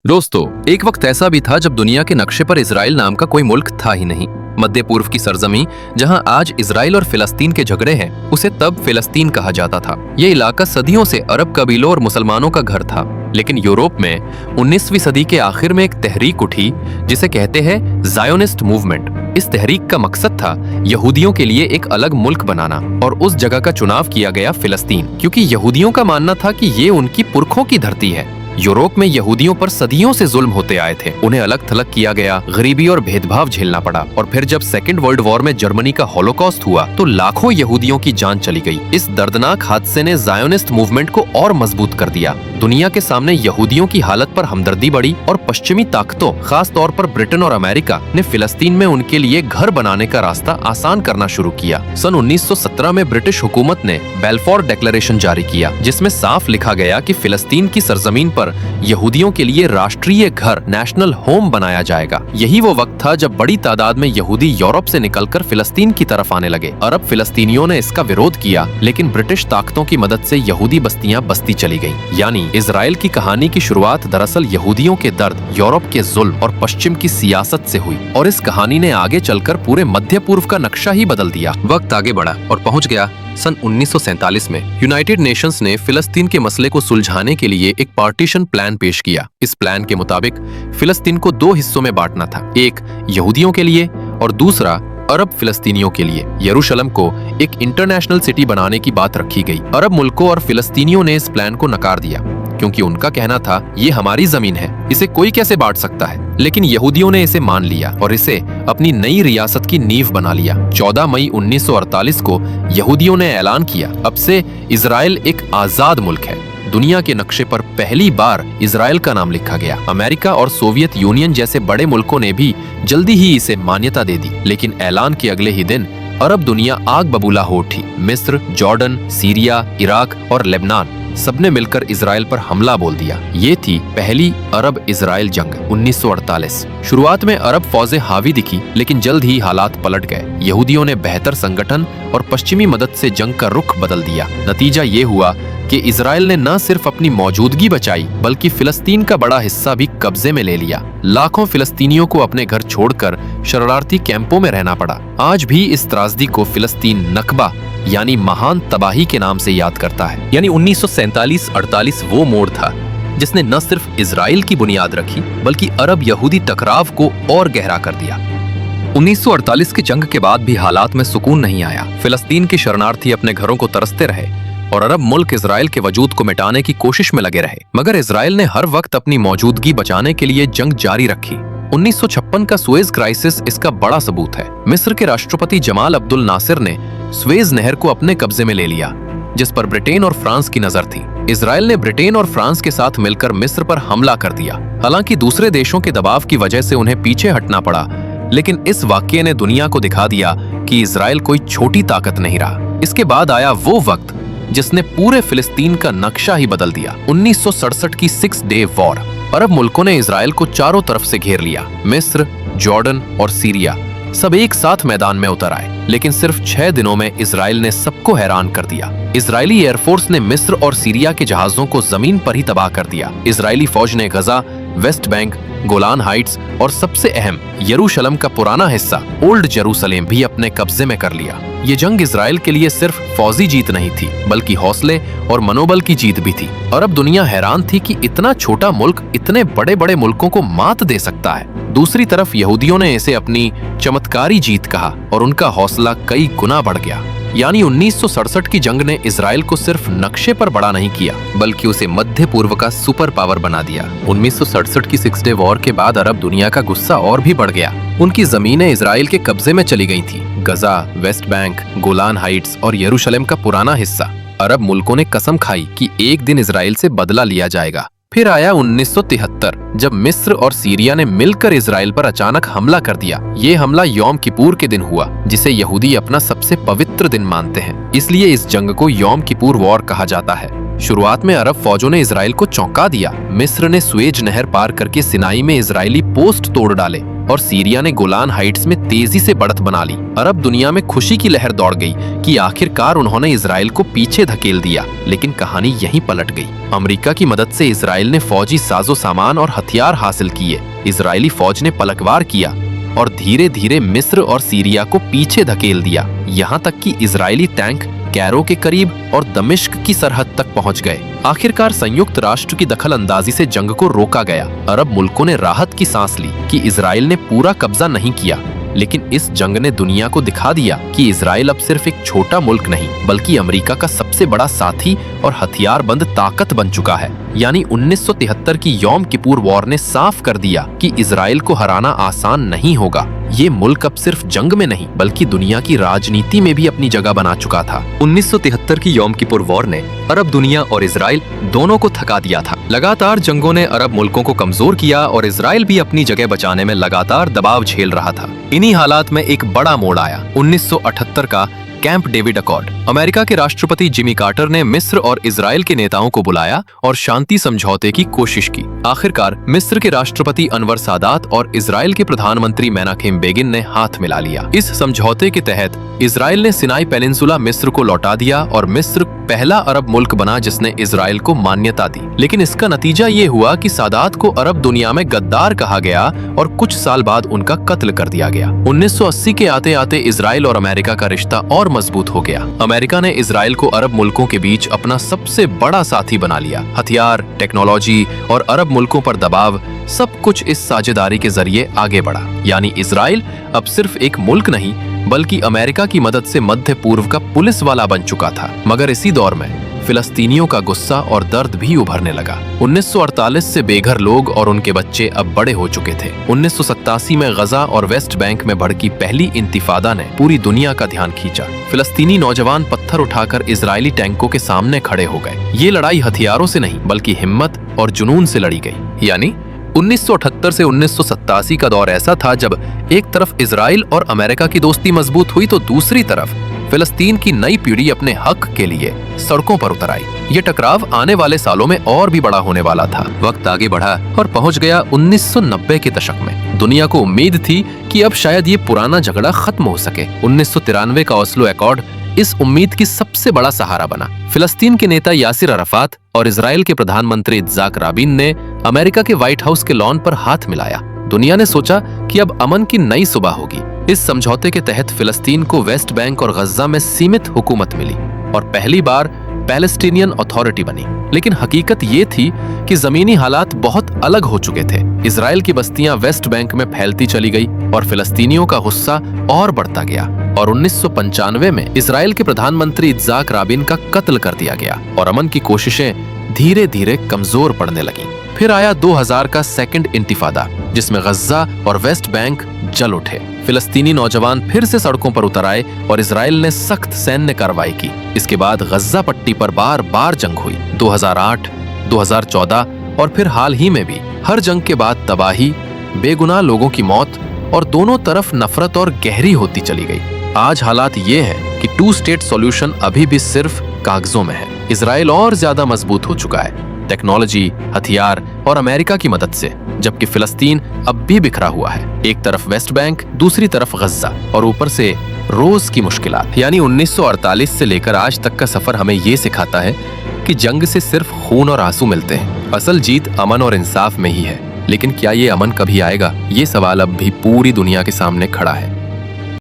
दोस्तों, एक वक्त ऐसा भी था जब दुनिया के नक्शे पर इजराइल नाम का कोई मुल्क था ही नहीं। मध्य पूर्व की सरजमी, जहां आज इजराइल और फिलिस्तीन के झगड़े हैं, उसे तब फिलिस्तीन कहा जाता था। ये इलाका सदियों से अरब कबीलों और मुसलमानों का घर था। लेकिन यूरोप में 19वीं सदी के आखिर में एक तहरीक उठी जिसे कहते हैं ज़ायोनिस्ट मूवमेंट। इस तहरीक का मकसद था यहूदियों के लिए एक अलग मुल्क बनाना, और उस जगह का चुनाव किया गया फिलिस्तीन, क्योंकि यहूदियों का मानना था कि ये उनकी पुरखों की धरती है। यूरोप में यहूदियों पर सदियों से जुल्म होते आए थे, उन्हें अलग थलग किया गया, गरीबी और भेदभाव झेलना पड़ा। और फिर जब सेकेंड वर्ल्ड वॉर में जर्मनी का हॉलोकॉस्ट हुआ तो लाखों यहूदियों की जान चली गई। इस दर्दनाक हादसे ने ज़ायोनिस्ट मूवमेंट को और मजबूत कर दिया। दुनिया के सामने यहूदियों की हालत पर हमदर्दी बढ़ी और पश्चिमी ताकतों, खास तौर पर ब्रिटेन और अमेरिका, ने फिलिस्तीन में उनके लिए घर बनाने का रास्ता आसान करना शुरू किया। सन 1917 में ब्रिटिश हुकूमत ने बेल्फोर डिक्लेरेशन जारी किया, जिसमें साफ लिखा गया कि फिलिस्तीन की सरजमीन पर यहूदियों के लिए राष्ट्रीय घर, नेशनल होम बनाया जाएगा। यही वो वक्त था जब बड़ी तादाद में यहूदी यूरोप से निकलकर फिलिस्तीन की तरफ आने लगे। अरब फिलिस्तीनियों ने इसका विरोध किया, लेकिन ब्रिटिश ताकतों की मदद से यहूदी बस्तियां बसती चली गईं। यानी इजराइल की कहानी की शुरुआत दरअसल यहूदियों के दर्द, यूरोप के जुल्म और पश्चिम की सियासत से हुई, और इस कहानी ने आगे चलकर पूरे मध्य पूर्व का नक्शा ही बदल दिया। वक्त आगे बढ़ा और पहुंच गया सन 1947 में। यूनाइटेड नेशंस ने फिलिस्तीन के मसले को सुलझाने के लिए एक पार्टीशन प्लान पेश किया। इस प्लान के मुताबिक फिलिस्तीन को दो हिस्सों में बांटना था, एक यहूदियों के लिए और दूसरा अरब फिलिस्तीनियों के लिए। यरूशलेम को एक इंटरनेशनल सिटी बनाने की बात रखी गई। अरब मुल्कों और फिलिस्तीनियों ने इस प्लान को नकार दिया, क्योंकि उनका कहना था ये हमारी जमीन है, इसे कोई कैसे बांट सकता है। लेकिन यहूदियों ने इसे मान लिया और इसे अपनी नई रियासत की नींव बना लिया। 14 मई 1948 को यहूदियों ने ऐलान किया, अब से इजराइल एक आजाद मुल्क है। दुनिया के नक्शे पर पहली बार इजराइल का नाम लिखा गया। अमेरिका और सोवियत यूनियन जैसे बड़े मुल्कों ने भी जल्दी ही इसे मान्यता दे दी। लेकिन ऐलान के अगले ही दिन अरब दुनिया आग बबूला हो उठी। मिस्र, जॉर्डन, सीरिया, इराक और लेबनान सबने मिलकर इजराइल पर हमला बोल दिया। ये थी पहली अरब इजराइल जंग 1948। शुरुआत में अरब फौजें हावी दिखी, लेकिन जल्द ही हालात पलट गए। यहूदियों ने बेहतर संगठन और पश्चिमी मदद से जंग का रुख बदल दिया। नतीजा ये हुआ कि इजराइल ने न सिर्फ अपनी मौजूदगी बचाई, बल्कि फिलिस्तीन का बड़ा हिस्सा भी कब्जे में ले लिया। लाखों फिलिस्तीनियों को अपने घर छोड़कर शरणार्थी कैंपों में रहना पड़ा। आज भी इस त्रासदी को फिलिस्तीन नकबा यानी महान तबाही के नाम से याद करता है। यानी 1947-48 वो मोड़ था जिसने न सिर्फ इजराइल की बुनियाद रखी, बल्कि अरब यहूदी टकराव को और गहरा कर दिया। 1948 की जंग के बाद भी हालात में सुकून नहीं आया। फिलिस्तीन के शरणार्थी अपने घरों को तरसते रहे और अरब मुल्क इजराइल के वजूद को मिटाने की कोशिश में लगे रहे। मगर इजराइल ने हर वक्त अपनी मौजूदगी बचाने के लिए जंग जारी रखी। 1956 का सुएज क्राइसिस इसका बड़ा सबूत है। मिस्र के राष्ट्रपति जमाल अब्दुल नासिर ने सुएज नहर को अपने कब्जे में ले लिया, जिस पर ब्रिटेन और फ्रांस की नजर थी। इजराइल ने ब्रिटेन और फ्रांस के साथ मिलकर मिस्र पर हमला कर दिया। हालांकि दूसरे देशों के दबाव की वजह से उन्हें पीछे हटना पड़ा, लेकिन इस वाकये ने दुनिया को दिखा दिया कि इजराइल कोई छोटी ताकत नहीं रहा। इसके बाद आया वो वक्त जिसने पूरे फिलिस्तीन का नक्शा ही बदल दिया। 1967 की 6 डे वॉर। अरब मुल्कों ने इजराइल को चारों तरफ से घेर लिया। मिस्र, जॉर्डन और सीरिया सब एक साथ मैदान में उतर आए, लेकिन सिर्फ 6 दिनों में इजराइल ने सबको हैरान कर दिया। इजरायली एयरफोर्स ने मिस्र और सीरिया के जहाजों को जमीन पर ही तबाह कर दिया। इजरायली फौज ने गजा, वेस्ट बैंक, गोलान हाइट्स और सबसे अहम यरूशलेम का पुराना हिस्सा ओल्ड जेरूसलेम भी अपने कब्जे में कर लिया। ये जंग इजराइल के लिए सिर्फ फौजी जीत नहीं थी, बल्कि हौसले और मनोबल की जीत भी थी। अरब दुनिया हैरान थी कि इतना छोटा मुल्क इतने बड़े बड़े मुल्कों को मात दे सकता है। दूसरी तरफ यहूदियों ने इसे अपनी चमत्कारी जीत कहा और उनका हौसला कई गुना बढ़ गया। यानी 1967 की जंग ने इजराइल को सिर्फ नक्शे पर बड़ा नहीं किया, बल्कि उसे मध्य पूर्व का सुपर पावर बना दिया। 1967 की 6 डे वॉर के बाद अरब दुनिया का गुस्सा और भी बढ़ गया। उनकी जमीनें इजराइल के कब्जे में चली गई थी। गजा, वेस्ट बैंक, गोलान हाइट्स और यरूशलेम का पुराना हिस्सा। अरब मुल्कों ने कसम खाई कि एक दिन इजराइल से बदला लिया जाएगा। फिर आया 1973, जब मिस्र और सीरिया ने मिलकर इजराइल पर अचानक हमला कर दिया। ये हमला यौम किपुर के दिन हुआ, जिसे यहूदी अपना सबसे पवित्र दिन मानते हैं। इसलिए इस जंग को यौम किपुर वॉर कहा जाता है। शुरुआत में अरब फौजों ने इजराइल को चौंका दिया। मिस्र ने सुएज नहर पार करके सिनाई में इजरायली पोस्ट तोड़ डाले और सीरिया ने गोलान हाइट्स में तेजी से बढ़त बना ली। अरब दुनिया में खुशी की लहर दौड़ गई कि आखिरकार उन्होंने इजराइल को पीछे धकेल दिया, लेकिन कहानी यहीं पलट गई। अमेरिका की मदद से इजराइल ने फौजी साजो सामान और हथियार हासिल किए। इजरायली फौज ने पलटवार किया और धीरे धीरे मिस्र और सीरिया को पीछे धकेल दिया, यहाँ तक कि इजरायली टैंक कैरो के करीब और दमिश्क की सरहद तक पहुंच गए। आखिरकार संयुक्त राष्ट्र की दखल अंदाजी से जंग को रोका गया। अरब मुल्कों ने राहत की सांस ली कि इजराइल ने पूरा कब्जा नहीं किया, लेकिन इस जंग ने दुनिया को दिखा दिया कि इजराइल अब सिर्फ एक छोटा मुल्क नहीं बल्कि अमेरिका का सबसे बड़ा साथी और हथियारबंद ताकत बन चुका है। यानी 1973 की यौम किपुर वॉर ने साफ कर दिया कि इजराइल को हराना आसान नहीं होगा। ये मुल्क अब सिर्फ जंग में नहीं बल्कि दुनिया की राजनीति में भी अपनी जगह बना चुका था। 1973 की यौम किपुर वॉर ने अरब दुनिया और इजराइल दोनों को थका दिया था। लगातार जंगों ने अरब मुल्कों को कमजोर किया और इजराइल भी अपनी जगह बचाने में लगातार दबाव झेल रहा था। इन्हीं हालात में एक बड़ा मोड़ आया, 1978 का कैंप डेविड अकॉर्ड। अमेरिका के राष्ट्रपति जिमी कार्टर ने मिस्र और इजराइल के नेताओं को बुलाया और शांति समझौते की कोशिश की। आखिरकार मिस्र के राष्ट्रपति अनवर सादात और इजराइल के प्रधानमंत्री मेनाकेम बेगिन ने हाथ मिला लिया। इस समझौते के तहत इजराइल ने सिनाई पेनिनसुला मिस्र को लौटा दिया और मिस्र पहला अरब मुल्क बना जिसने इजराइल को मान्यता दी। लेकिन इसका नतीजा ये हुआ कि सादात को अरब दुनिया में गद्दार कहा गया और कुछ साल बाद उनका कत्ल कर दिया गया। 1980 के आते आते इजराइल और अमेरिका का रिश्ता और मजबूत हो गया। अमेरिका ने इजराइल को अरब मुल्कों के बीच अपना सबसे बड़ा साथी बना लिया। हथियार, टेक्नोलॉजी और अरब मुल्कों पर दबाव, सब कुछ इस साझेदारी के जरिए आगे बढ़ा। यानी इजराइल अब सिर्फ एक मुल्क नहीं बल्कि अमेरिका की मदद से मध्य पूर्व का पुलिस वाला बन चुका था। मगर इसी दौर में फिलिस्तीनियों का गुस्सा और दर्द भी उभरने लगा। 1948 से बेघर लोग और उनके बच्चे अब बड़े हो चुके थे। 1987 में गजा और वेस्ट बैंक में भड़की पहली इंतिफादा ने पूरी दुनिया का ध्यान खींचा। फिलिस्तीनी नौजवान पत्थर उठाकर इजरायली टैंकों के सामने खड़े हो गए। ये लड़ाई हथियारों से नहीं बल्कि हिम्मत और जुनून से लड़ी गई। यानी 1978 से 1987 का दौर ऐसा था जब एक तरफ इजराइल और अमेरिका की दोस्ती मजबूत हुई तो दूसरी तरफ फिलिस्तीन की नई पीढ़ी अपने हक के लिए सड़कों पर उतर आई। ये टकराव आने वाले सालों में और भी बड़ा होने वाला था। वक्त आगे बढ़ा और पहुंच गया 1990 के दशक में। दुनिया को उम्मीद थी कि अब शायद ये पुराना झगड़ा खत्म हो सके। 1993 का ओस्लो एकॉर्ड इस उम्मीद की सबसे बड़ा सहारा बना। फिलिस्तीन के नेता यासिर अराफात और इजराइल के प्रधानमंत्री इत्ज़ाक राबिन ने अमेरिका के व्हाइट हाउस के लॉन पर हाथ मिलाया। दुनिया ने सोचा कि अब अमन की नई सुबह होगी। इस समझौते के तहत फिलिस्तीन को वेस्ट बैंक और गजा में सीमित हुकूमत मिली और पहली बार पैलेस्टीनियन अथॉरिटी बनी। लेकिन हकीकत ये थी कि जमीनी हालात बहुत अलग हो चुके थे। इजराइल की बस्तियां वेस्ट बैंक में फैलती चली गई और फिलिस्तीनियों का गुस्सा और बढ़ता गया। और 1995 में इजराइल के प्रधानमंत्री इत्ज़ाक राबिन का कत्ल कर दिया गया और अमन की कोशिशें धीरे धीरे कमजोर पड़ने लगीं। फिर आया 2000 का सेकंड इंतिफादा जिसमें गजा और वेस्ट बैंक जल उठे। फिलिस्तीनी नौजवान फिर से सड़कों पर उतर आए और इजराइल ने सख्त सैन्य कार्रवाई की। इसके बाद गजा पट्टी पर बार बार जंग हुई। 2008, 2014 और फिर हाल ही में भी हर जंग के बाद तबाही, बेगुनाह लोगों की मौत और दोनों तरफ नफरत और गहरी होती चली गई। आज हालात ये है कि 2 स्टेट सॉल्यूशन अभी भी सिर्फ कागजों में है। इजराइल और ज्यादा मजबूत हो चुका है टेक्नोलॉजी, हथियार और अमेरिका की मदद से, जबकि फिलिस्तीन अब भी बिखरा हुआ है। एक तरफ वेस्ट बैंक, दूसरी तरफ गजा और ऊपर से रोज की मुश्किलात। यानी 1948 से लेकर आज तक का सफर हमें ये सिखाता है कि जंग से सिर्फ खून और आंसू मिलते हैं। असल जीत अमन और इंसाफ में ही है। लेकिन क्या ये अमन कभी आएगा? ये सवाल अब भी पूरी दुनिया के सामने खड़ा है।